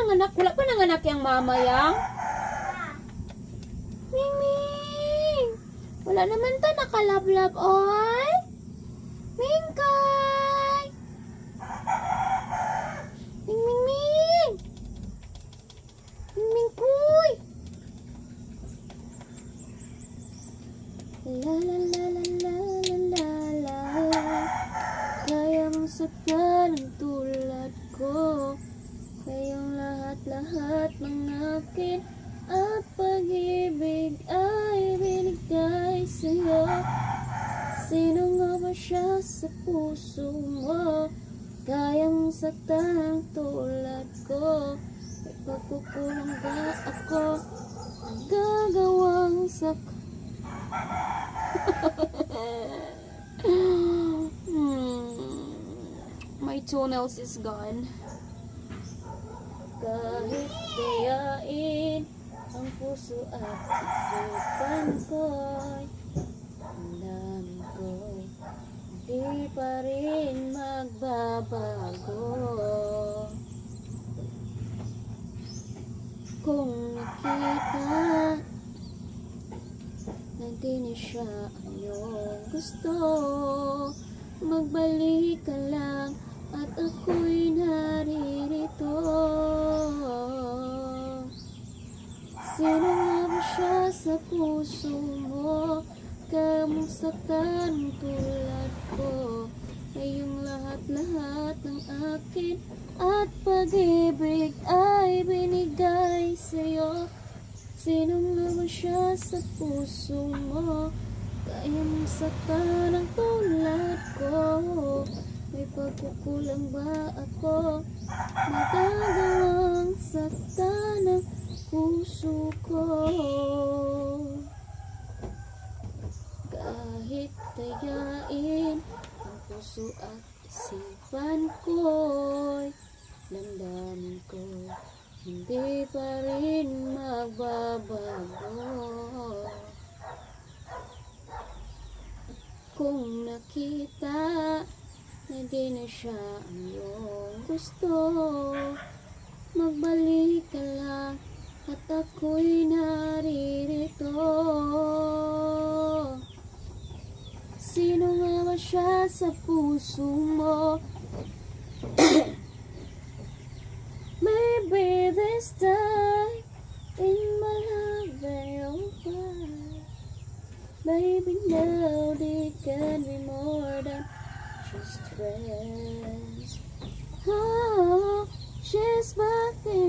nanganak? Wala pa nanganak yung mama yang? Ming! Wala naman ta nakalablab, oy! Mingkay! Ming! Mingkuy! La la la la la la la la. Kaya mong saktan ang tulad ko. Kayong lahat-lahat ng akin at pag-ibig ay binigay sa'yo. Sino nga ba siya sa puso mo? Kaya mong saktan ang tulad ko. May pagkukulang ba ako? Ang gagawang My toenails is gone. Kahit kayain ang puso at isipan ko'y damdamin ko'y hindi pa rin magbabago. Kung nakita na di na siya ang iyong gusto, magbalik ka lang at ako'y naririto. Sino nga ba siya sa puso mo? Kaya mong saktan tulad ko. Ngayong lahat-lahat ng akin at pag-ibig ay binigay sa'yo. Sino nga ba siya sa puso mo? Kaya mong saktan ang tulad ko. May pagkukulang ba ako? Magagawang saktan ang puso ko. Kahit tayain ang puso at isipan ko'y damdamin ko hindi pa rin magbabago. Kung nakita na di na siya ang iyong gusto, magbalik ka lang at ako'y naririto. Sino nga ba siya sa puso mo? Maybe this time in my life they'll find. Maybe now they can be more than just friends. Oh, she's back in